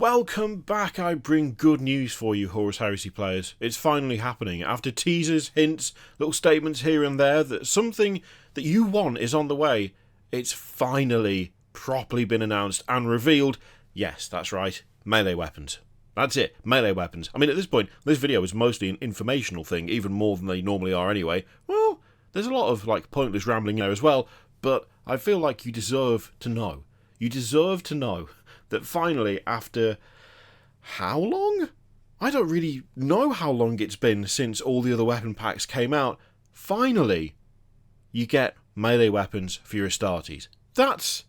welcome back. I bring good news for you, Horus Heresy players. It's finally happening. After teasers, hints, little statements here and there that something that you want is on the way, it's finally properly been announced and revealed. Yes, that's right, melee weapons. That's it, melee weapons. I mean, at this point, this video is mostly an informational thing, even more than they normally are anyway. Well, there's a lot of, pointless rambling there as well, but I feel like you deserve to know. You deserve to know that finally, after how long? I don't really know how long it's been since all the other weapon packs came out. Finally, you get melee weapons for your Astartes. That's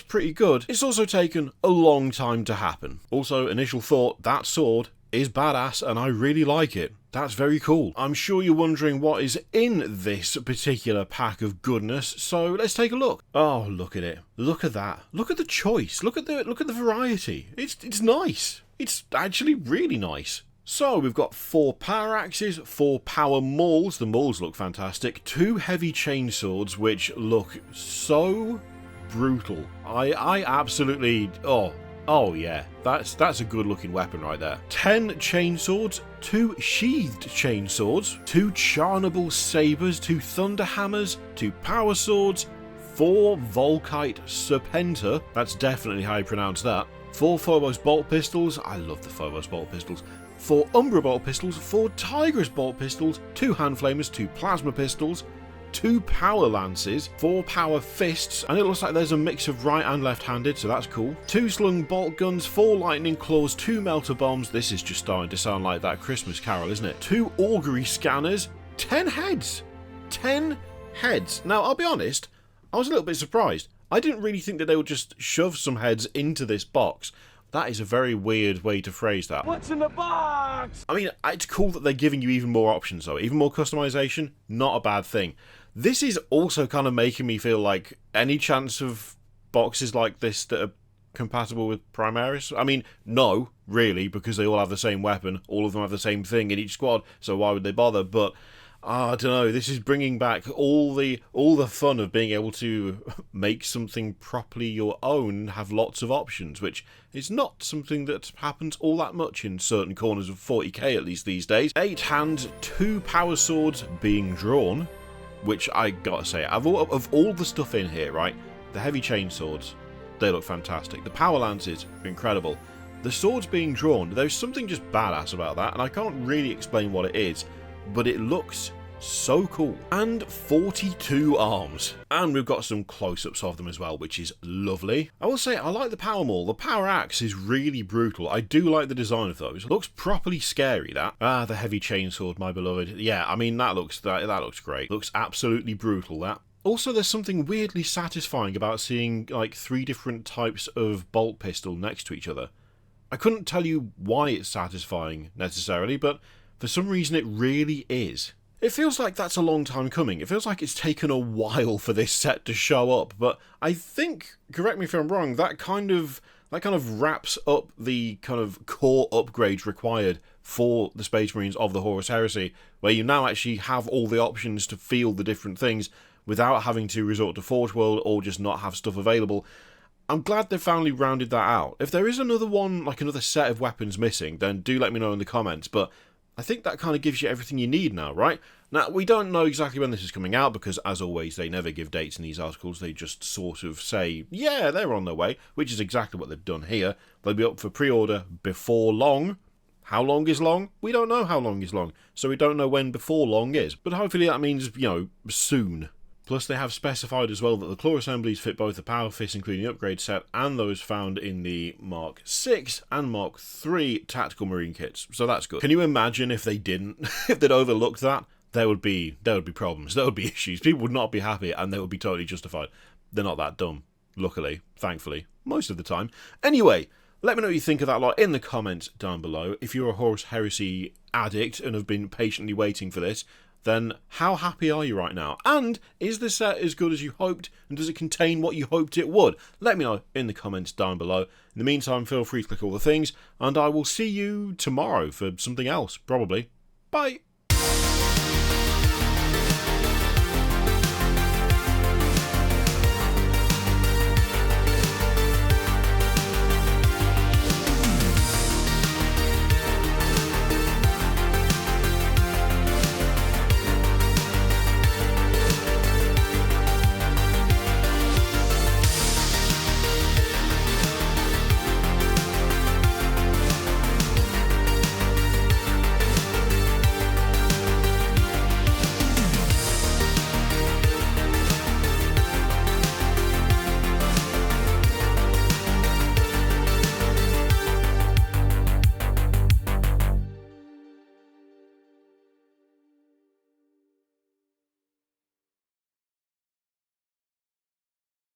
pretty good. It's also taken a long time to happen. Also, initial thought, that sword is badass and I really like it. That's very cool. I'm sure you're wondering what is in this particular pack of goodness, so let's take a look. Oh, look at it. Look at that. Look at the choice. Look at the variety. It's nice. It's actually really nice. So we've got 4 power axes, 4 power mauls. The mauls look fantastic. 2 heavy chainswords, which look so brutal. I absolutely... Oh yeah, that's a good looking weapon right there. 10 chainswords, 2 sheathed chainswords, 2 charnable sabers, 2 thunder hammers, 2 power swords, 4 Volkite serpenta, that's definitely how you pronounce that, 4 Phobos bolt pistols, I love the Phobos bolt pistols, 4 Umbra bolt pistols, 4 Tigress bolt pistols, 2 hand flamers, 2 plasma pistols, 2 power lances, 4 power fists, and it looks like there's a mix of right and left-handed, so that's cool. 2 slung bolt guns, 4 lightning claws, 2 melter bombs. This is just starting to sound like that Christmas carol, isn't it? 2 augury scanners, 10 heads. 10 heads. Now, I'll be honest, I was a little bit surprised. I didn't really think that they would just shove some heads into this box. That is a very weird way to phrase that. What's in the box? I mean, it's cool that they're giving you even more options, though. Even more customization, not a bad thing. This is also kind of making me feel like any chance of boxes like this that are compatible with Primaris? I mean, no, really, because they all have the same weapon, all of them have the same thing in each squad, so why would they bother? But I don't know, this is bringing back all the fun of being able to make something properly your own, have lots of options, which is not something that happens all that much in certain corners of 40k, at least these days. 8 hands, 2 power swords being drawn, which I gotta say, of all the stuff in here, right, the heavy chain swords, they look fantastic. The power lances are incredible. The swords being drawn, there's something just badass about that, and I can't really explain what it is, but it looks so cool. And 42 arms. And we've got some close-ups of them as well, which is lovely. I will say, I like the power maul. The power axe is really brutal. I do like the design of those. It looks properly scary, that. Ah, the heavy chainsword, my beloved. Yeah, I mean, that looks great. Looks absolutely brutal, that. Also, there's something weirdly satisfying about seeing, 3 different types of bolt pistol next to each other. I couldn't tell you why it's satisfying, necessarily, but for some reason it really is. It feels like that's a long time coming. It feels like it's taken a while for this set to show up, but I think, correct me if I'm wrong, that kind of wraps up the kind of core upgrades required for the Space Marines of the Horus Heresy, where you now actually have all the options to field the different things without having to resort to Forge World or just not have stuff available. I'm glad they've finally rounded that out. If there is another one, another set of weapons missing, then do let me know in the comments, but I think that kind of gives you everything you need now, right? Now, we don't know exactly when this is coming out because, as always, they never give dates in these articles. They just sort of say, yeah, they're on their way, which is exactly what they've done here. They'll be up for pre-order before long. How long is long? We don't know how long is long, so we don't know when before long is. But hopefully that means, soon. Plus, they have specified as well that the claw assemblies fit both the Power Fist, including the upgrade set, and those found in the Mark 6 and Mark 3 tactical marine kits. So that's good. Can you imagine if they didn't? If they'd overlooked that? There would be problems. There would be issues. People would not be happy, and they would be totally justified. They're not that dumb. Luckily. Thankfully. Most of the time. Anyway, let me know what you think of that lot in the comments down below. If you're a Horus Heresy addict and have been patiently waiting for this, then how happy are you right now? And is the set as good as you hoped? And does it contain what you hoped it would? Let me know in the comments down below. In the meantime, feel free to click all the things, and I will see you tomorrow for something else, probably. Bye!